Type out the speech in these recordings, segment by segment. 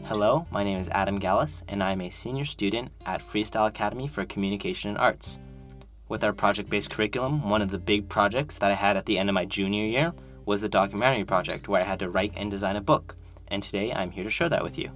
Hello, my name is Adam Gallus, and I'm a senior student at Freestyle Academy for Communication and Arts. With our project-based curriculum, one of the big projects that I had at the end of my junior year was the documentary project, where I had to write and design a book, and today I'm here to share that with you.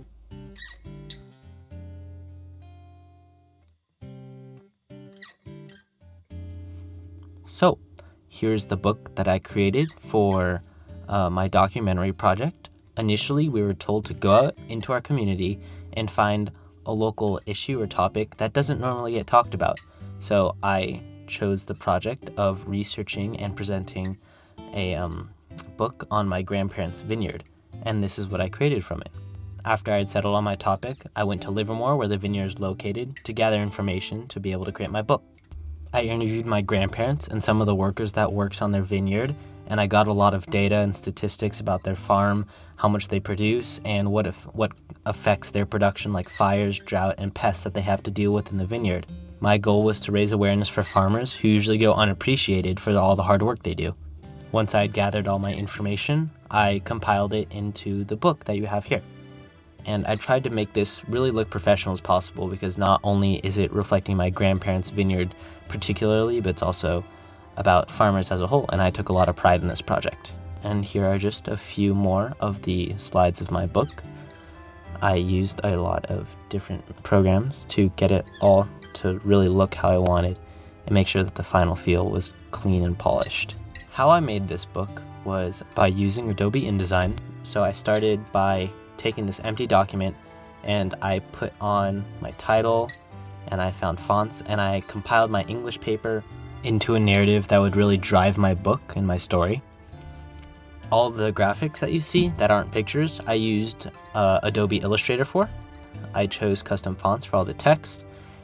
So, here's the book that I created for my documentary project. Initially, we were told to go out into our community and find a local issue or topic that doesn't normally get talked about. So I chose the project of researching and presenting a book on my grandparents' vineyard, and this is what I created from it. After I had settled on my topic, I went to Livermore, where the vineyard is located, to gather information to be able to create my book. I interviewed my grandparents and some of the workers that worked on their vineyard, and I got a lot of data and statistics about their farm, how much they produce, and what affects their production, like fires, drought, and pests that they have to deal with in the vineyard. My goal was to raise awareness for farmers who usually go unappreciated for all the hard work they do. Once I had gathered all my information, I compiled it into the book that you have here. And I tried to make this really look professional as possible, because not only is it reflecting my grandparents' vineyard particularly, but it's also about farmers as a whole, and I took a lot of pride in this project. And here are just a few more of the slides of my book. I used a lot of different programs to get it all to really look how I wanted and make sure that the final feel was clean and polished. How I made this book was by using Adobe InDesign. So I started by taking this empty document and I put on my title, and I found fonts, and I compiled my English paper into a narrative that would really drive my book and my story. All the graphics that you see that aren't pictures, I used Adobe Illustrator for. I chose custom fonts for all the text,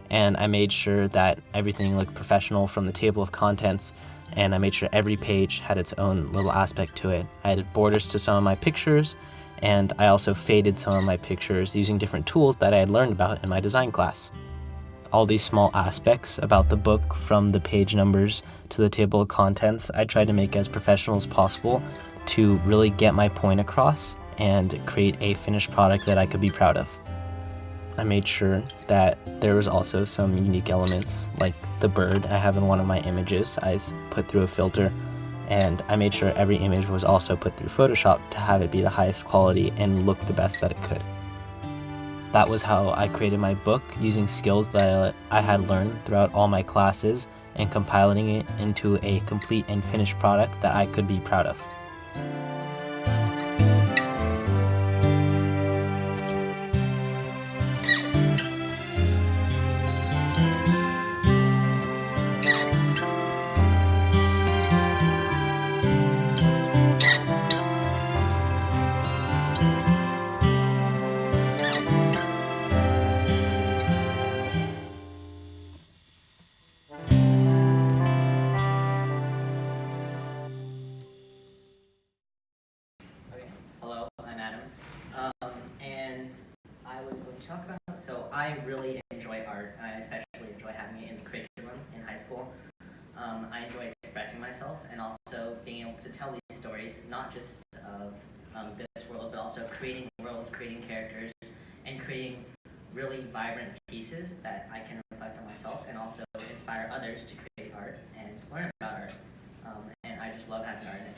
and I made sure that everything looked professional from the table of contents, and I made sure every page had its own little aspect to it. I added borders to some of my pictures, and I also faded some of my pictures using different tools that I had learned about in my design class. All these small aspects about the book, from the page numbers to the table of contents, I tried to make as professional as possible to really get my point across and create a finished product that I could be proud of. I made sure that there was also some unique elements, like the bird I have in one of my images. I put through a filter, and I made sure every image was also put through Photoshop to have it be the highest quality and look the best that it could. That was how I created my book, using skills that I had learned throughout all my classes and compiling it into a complete and finished product that I could be proud of. Okay. Hello, I'm Adam, and I was going to talk about, so I really enjoy art, and I especially enjoy having it in the curriculum in high school. I enjoy expressing myself and also being able to tell these stories, not just of this world, but also creating worlds, creating characters, and creating really vibrant pieces that I can reflect on myself and also inspire others to create art and learn about art. And I just love having art in